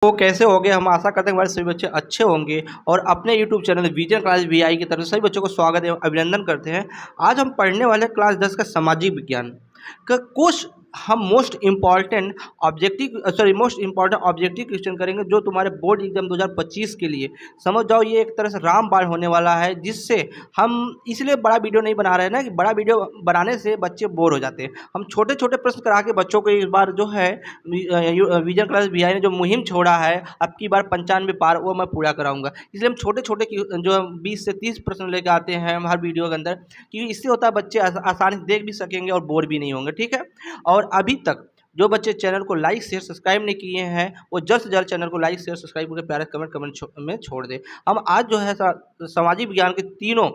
तो कैसे होंगे। हम आशा करते हैं हमारे सभी बच्चे अच्छे होंगे और अपने YouTube channel vision class VI की तरफ से सभी बच्चों को स्वागत एवं अभिनंदन करते हैं। आज हम पढ़ने वाले क्लास 10 का सामाजिक विज्ञान का कुछ हम मोस्ट इम्पॉर्टेंट ऑब्जेक्टिव क्वेश्चन करेंगे जो तुम्हारे बोर्ड एग्जाम 2025 के लिए समझ जाओ। ये एक तरह से रामबाण होने वाला है, जिससे हम इसलिए बड़ा वीडियो नहीं बना रहे हैं ना कि बड़ा वीडियो बनाने से बच्चे बोर हो जाते हैं। हम छोटे छोटे प्रश्न करा के बच्चों को इस बार जो है विजन क्लास वीआई ने जो मुहिम छोड़ा है अब की बार 95 पार, वो मैं पूरा कराऊंगा। इसलिए हम छोटे छोटे जो 20 से 30 प्रश्न लेकर आते हैं हम हर वीडियो के अंदर, क्योंकि इससे होता है बच्चे आसानी से देख भी सकेंगे और बोर भी नहीं होंगे। ठीक है। और अभी तक जो बच्चे चैनल को लाइक शेयर सब्सक्राइब नहीं किए हैं वो जल्द से जल्द चैनल को लाइक शेयर सब्सक्राइब करके प्यारे कमेंट में छोड़ दे। हम आज जो है सामाजिक विज्ञान के तीनों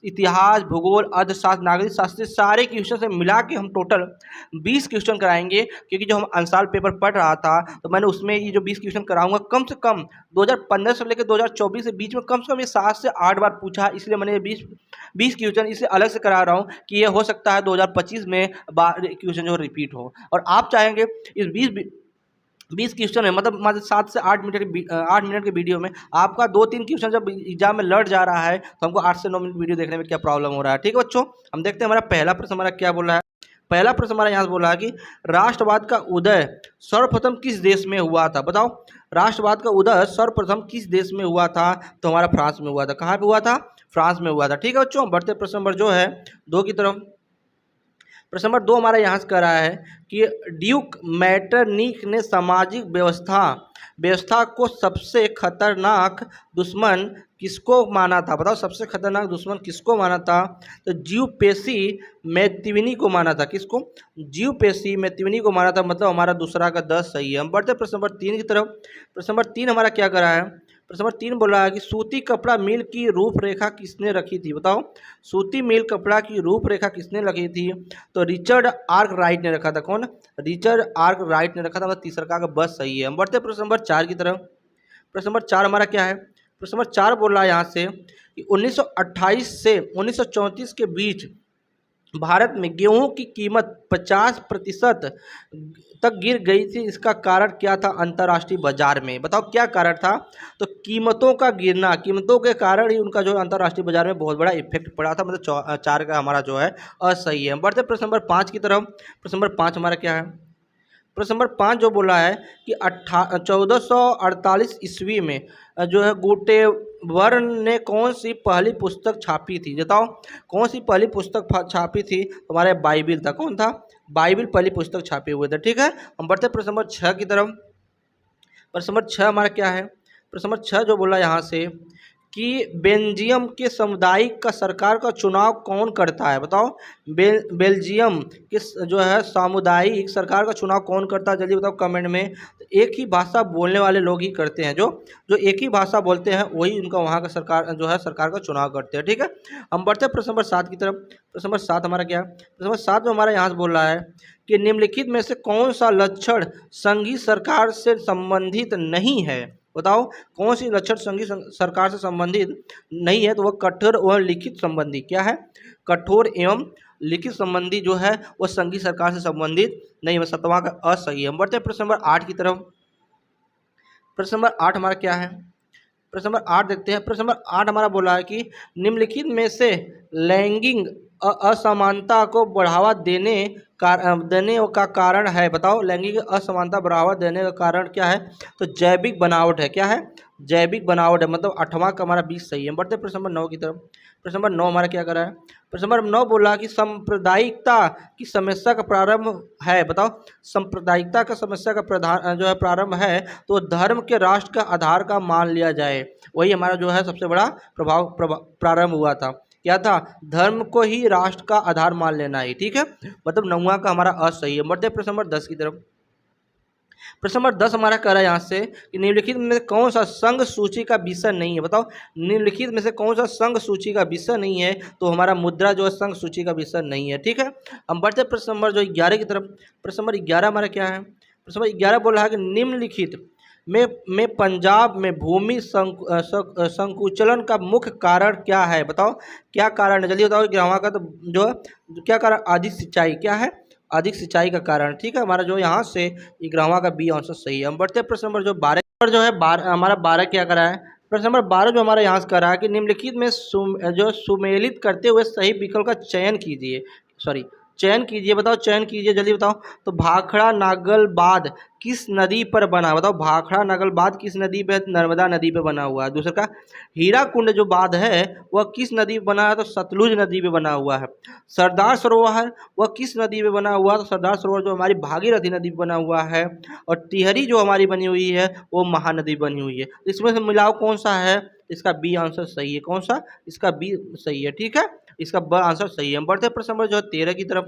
इतिहास, भूगोल, अर्थशास्त्र, नागरिक शास्त्र सारे क्वेश्चन से मिला के हम टोटल 20 क्वेश्चन कराएंगे। क्योंकि जो हम अंसाल पेपर पढ़ रहा था तो मैंने उसमें ये जो 20 क्वेश्चन कराऊंगा कम से कम 2015 से लेकर 2024 के बीच में कम से कम ये 7 से 8 बार पूछा, इसलिए मैंने 20 क्वेश्चन इसे अलग से करा रहा हूँ कि ये हो सकता है 2025 में क्वेश्चन जो रिपीट हो। और आप चाहेंगे इस 20 क्वेश्चन है मतलब 7 से 8 मिनट के वीडियो में आपका 2-3 क्वेश्चन जब एग्जाम में लड़ जा रहा है तो हमको 8 से 9 मिनट वीडियो देखने में क्या प्रॉब्लम हो रहा है। ठीक है बच्चों, हम देखते हैं हमारा पहला प्रश्न हमारा क्या बोला है। पहला प्रश्न हमारा यहाँ से बोला है कि राष्ट्रवाद का उदय सर्वप्रथम किस देश में हुआ था। बताओ, राष्ट्रवाद का उदय सर्वप्रथम किस देश में हुआ था? तो हमारा फ्रांस में हुआ था। कहाँ पे हुआ था? फ्रांस में हुआ था। ठीक है बच्चों, बढ़ते प्रश्न नंबर जो है 2 की तरफ। प्रश्न नंबर 2 हमारा यहाँ से कह रहा है कि ड्यूक मैटरनिक ने सामाजिक व्यवस्था को सबसे खतरनाक दुश्मन किसको माना था? बताओ, सबसे खतरनाक दुश्मन किसको माना था? तो जीव पेशी मैत्तिनी को माना था। किसको? जीव पेशी मैत्तिनी को माना था। मतलब हमारा दूसरा का 10 सही है। हम बढ़ते प्रश्न नंबर 3 की तरफ। प्रश्न नंबर 3 हमारा क्या कर रहा है? प्रश्न नंबर 3 बोल रहा है कि सूती कपड़ा मिल की रूपरेखा किसने रखी थी? बताओ, सूती मिल कपड़ा की रूपरेखा किसने रखी थी? तो रिचर्ड आर्क राइट ने रखा था। कौन? रिचर्ड आर्क राइट ने रखा था। मतलब तीसरा का बस सही है। हम बढ़ते प्रश्न नंबर 4 की तरफ। प्रश्न नंबर 4 हमारा क्या है? प्रश्न नंबर 4 बोल रहा है यहाँ से कि 1928 से 1934 के बीच भारत में गेहूं की कीमत 50% तक गिर गई थी। इसका कारण क्या था अंतर्राष्ट्रीय बाजार में? बताओ क्या कारण था? तो कीमतों का गिरना, कीमतों के कारण ही उनका जो अंतर्राष्ट्रीय बाजार में बहुत बड़ा इफेक्ट पड़ा था। मतलब 4 का हमारा जो है असही है। बढ़ते प्रश्न नंबर 5 की तरफ। प्रश्न नंबर 5 हमारा क्या है? प्रश्न नंबर 5 जो बोला है कि 1448 ईस्वी में जो है गुटेबर्न ने कौन सी पहली पुस्तक छापी थी? बताओ, कौन सी पहली पुस्तक छापी थी? हमारे बाइबिल था। कौन था? बाइबिल पहली पुस्तक छापे हुए थे। ठीक है। हम बढ़ते प्रश्न नंबर 6 की तरफ। प्रश्न नंबर 6 हमारा क्या है? प्रश्न नंबर 6 जो बोला यहाँ से कि बेल्जियम के सामुदायिक का सरकार का चुनाव कौन करता है? बताओ, बेल्जियम के जो है सामुदायिक सरकार का चुनाव कौन करता है? जल्दी बताओ कमेंट में। तो एक ही भाषा बोलने वाले लोग ही करते हैं। जो एक ही भाषा बोलते हैं वही उनका वहाँ का सरकार जो है सरकार का चुनाव करते हैं। ठीक है। हम बढ़ते हैं प्रश्न नंबर 7 की तरफ। प्रश्न नंबर 7 हमारा क्या है? प्रश्न नंबर 7 में हमारा यहाँ से बोल रहा है कि निम्नलिखित में से कौन सा लक्षण संघीय सरकार से संबंधित नहीं है? बताओ, कौन सी लक्षण संघीय सरकार से संबंधित नहीं है? तो वह कठोर एवं लिखित संबंधी। क्या है? कठोर एवं लिखित संबंधी जो है वह संघीय सरकार से संबंधित नहीं है। 7वां का असही है। हम बढ़ते हैं प्रश्न नंबर 8 की तरफ। प्रश्न नंबर 8 हमारा क्या है? प्रश्न नंबर 8 देखते हैं। प्रश्न नंबर 8 हमारा बोला है कि निम्नलिखित में से लैंगिक असमानता को बढ़ावा देने का कारण है। बताओ, लैंगिक असमानता बढ़ावा देने का कारण क्या है? तो जैविक बनावट है। क्या है? जैविक बनावट है। मतलब 8वां का हमारा 20 सही है। हम बढ़ते हैं प्रश्न नंबर 9 की तरफ। प्रश्न नंबर 9 हमारा क्या कर रहा है? प्रश्न नंबर 9 बोला कि सांप्रदायिकता की समस्या का प्रारंभ है। बताओ, सांप्रदायिकता का समस्या का प्रधान जो है प्रारंभ है तो धर्म के राष्ट्र का आधार का मान लिया जाए। वही हमारा जो है सबसे बड़ा प्रारंभ हुआ था। क्या था? धर्म को ही राष्ट्र का आधार मान लेना है। ठीक है। मतलब 9वां का हमारा असही है। बढ़ते प्रश्न नंबर 10 की तरफ। प्रश्न नंबर 10 हमारा कह रहा है यहाँ से कि निम्नलिखित में कौन सा संघ सूची का विषय नहीं है? बताओ, निम्नलिखित में से कौन सा संघ सूची का विषय नहीं है? तो हमारा मुद्रा जो है संघ सूची का विषय नहीं है। ठीक है। हम बढ़ते प्रश्न नंबर जो 11 की तरफ। प्रश्न नंबर 11 हमारा क्या है? प्रश्न नंबर 11 बोल रहा है कि निम्नलिखित में पंजाब में भूमि संकुचलन का मुख्य कारण क्या है? बताओ, क्या कारण है? जल्दी बताओ कि वहाँ का तो जो है क्या कारण? अधिक सिंचाई। क्या है? अधिक सिंचाई का कारण। ठीक है। हमारा जो यहाँ से 11वां का बी आंसर सही है। हम बढ़ते प्रश्न नंबर जो 12 पर जो है हमारा 12 क्या करा है, प्रश्न नंबर 12 जो हमारा यहाँ से करा है कि निम्नलिखित में जो सुमेलित करते हुए सही विकल्प का चयन कीजिए, सॉरी चयन कीजिए, बताओ चयन कीजिए जल्दी बताओ। तो भाखड़ा नागल बांध किस नदी पर बना, बताओ भाखड़ा नागल बांध किस नदी पे, नर्मदा नदी पे बना हुआ है। दूसरा का हीरा कुंड जो बांध है वह किस नदी पे बना है, तो सतलुज नदी पे बना हुआ है। सरदार सरोवर वह किस नदी पे बना हुआ है, तो सरदार सरोवर जो हमारी भागीरथी नदी पे बना हुआ है। और टिहरी जो हमारी बनी हुई है वो महानदी बनी हुई है। इसमें से मिलाव कौन सा है, इसका बी आंसर सही है। कौन सा, इसका बी सही है, ठीक है, इसका ब आंसर सही है। हम बढ़ते प्रश्न नंबर जो है 13 की तरफ।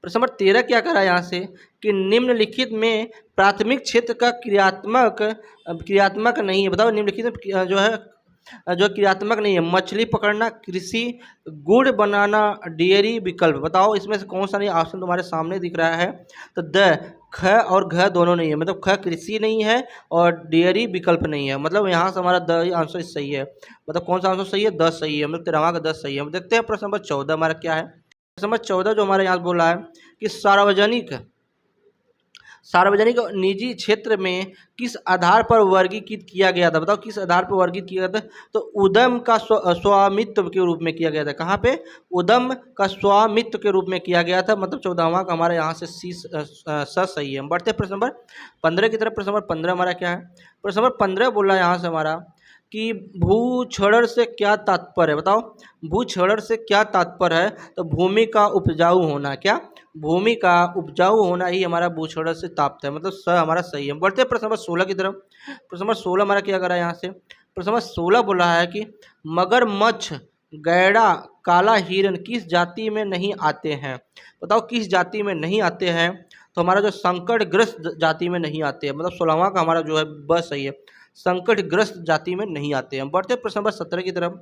प्रश्न नंबर 13 क्या करा यहाँ से कि निम्नलिखित में प्राथमिक क्षेत्र का क्रियात्मक नहीं है, बताओ निम्नलिखित में जो है जो क्रियात्मक नहीं है, मछली पकड़ना, कृषि, गुड़ बनाना, डेयरी, विकल्प, बताओ इसमें से कौन सा नहीं। ऑप्शन तुम्हारे सामने दिख रहा है। तो द, ख और घ दोनों नहीं है, मतलब ख कृषि नहीं है और डेयरी विकल्प नहीं है, मतलब यहाँ से हमारा द आंसर सही है। मतलब कौन सा आंसर सही है, 10 सही है, मतलब 13वां का 10 सही है। हम देखते हैं प्रश्न नंबर 14 हमारा क्या है। प्रश्न नंबर 14 जो हमारे यहाँ बोला है कि सार्वजनिक और निजी क्षेत्र में किस आधार पर वर्गीकृत किया गया था, बताओ किस आधार पर वर्गीकृत किया गया था। तो उद्यम का स्वामित्व के रूप में किया गया था। कहाँ पे, उद्यम का स्वामित्व के रूप में किया गया था, मतलब 14वां का हमारा यहाँ से सी सही है। हम बढ़ते हैं प्रश्न नंबर 15 की तरफ। प्रश्न नंबर 15 हमारा क्या है, प्रश्न नंबर 15 बोल रहा है यहाँ से हमारा कि भूक्षरण से क्या तात्पर्य है, बताओ भूक्षरण से क्या तात्पर्य है। तो भूमि का उपजाऊ होना, क्या, भूमि का उपजाऊ होना ही हमारा भूक्षरण से तात्पर्य है, मतलब स हमारा सही है। बढ़ते हैं प्रश्न नंबर 16 की तरफ। प्रश्न नंबर 16 हमारा क्या करा है यहाँ से, प्रश्न नंबर 16 बोल रहा है कि मगरमच्छ, गैड़ा, काला हिरन किस जाति में नहीं आते हैं, बताओ किस जाति में नहीं आते हैं। तो हमारा जो संकटग्रस्त जाति में नहीं आते हैं, मतलब 16वां का हमारा जो है बस सही है, संकटग्रस्त जाति में नहीं आते हैं। बढ़ते प्रश्न नंबर 17 की तरफ।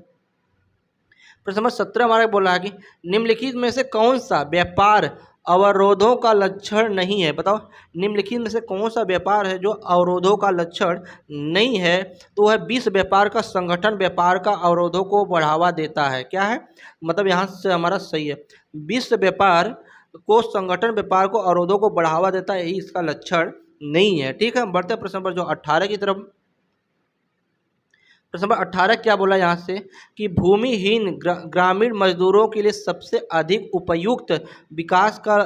प्रश्न नंबर 17 हमारा बोला है कि निम्नलिखित में से कौन सा व्यापार अवरोधों का लक्षण नहीं है, बताओ निम्नलिखित में से कौन सा व्यापार है जो अवरोधों का लक्षण नहीं है। तो वह विश्व व्यापार का संगठन व्यापार का अवरोधों को बढ़ावा देता है, क्या है, मतलब यहाँ से हमारा सही है, विश्व व्यापार को संगठन व्यापार को अवरोधों को बढ़ावा देता है, यही इसका लक्षण नहीं है, ठीक है। हम बढ़ते प्रश्न नंबर जो 18 की तरफ। प्रश्न नंबर 18 क्या बोला यहाँ से कि भूमिहीन ग्रामीण मजदूरों के लिए सबसे अधिक उपयुक्त विकास का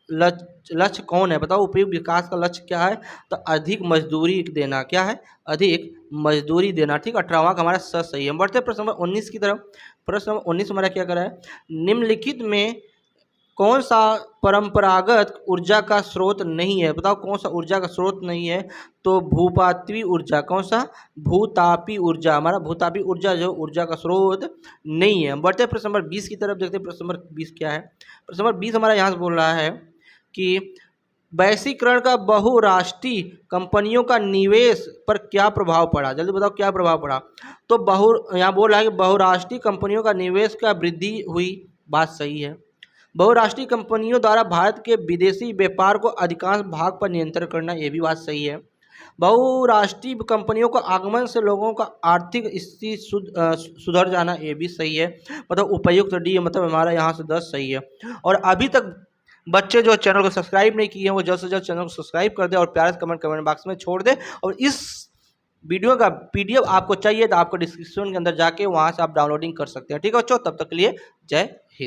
लक्ष्य कौन है, बताओ उपयुक्त विकास का लक्ष्य क्या है। तो अधिक मजदूरी देना, क्या है, अधिक मजदूरी देना, ठीक। 18वां का हमारा सही है। बढ़ते प्रश्न नंबर 19 की तरफ। प्रश्न नंबर 19 हमारा क्या करा है, निम्नलिखित में कौन सा परंपरागत ऊर्जा का स्रोत नहीं है, बताओ कौन सा ऊर्जा का स्रोत नहीं है। तो भूपाती ऊर्जा, कौन सा, भूतापी ऊर्जा, हमारा भूतापी ऊर्जा जो ऊर्जा का स्रोत नहीं है। बढ़ते प्रश्न नंबर 20 की तरफ, देखते हैं प्रश्न नंबर 20 क्या है। प्रश्न नंबर 20 हमारा यहाँ से बोल रहा है कि वैश्वीकरण का बहुराष्ट्रीय कंपनियों का निवेश पर क्या प्रभाव पड़ा, जल्दी बताओ क्या प्रभाव पड़ा। तो यहाँ बोल रहा है कि बहुराष्ट्रीय कंपनियों का निवेश का वृद्धि हुई, बात सही है। बहुराष्ट्रीय कंपनियों द्वारा भारत के विदेशी व्यापार को अधिकांश भाग पर नियंत्रण करना, ये भी बात सही है। बहुराष्ट्रीय कंपनियों को आगमन से लोगों का आर्थिक स्थिति सुधर जाना, ये भी सही है, मतलब उपयुक्त डी, मतलब हमारा यहाँ से 10 सही है। और अभी तक बच्चे जो चैनल को सब्सक्राइब नहीं किए हैं वो जल्द से जल्द चैनल को सब्सक्राइब कर दे और प्यार से कमेंट बॉक्स में छोड़ दे। और इस वीडियो का PDF आपको चाहिए तो आपको डिस्क्रिप्शन के अंदर जाके वहाँ से आप डाउनलोडिंग कर सकते हैं, ठीक है बच्चों। तब तक के लिए जय हिंद।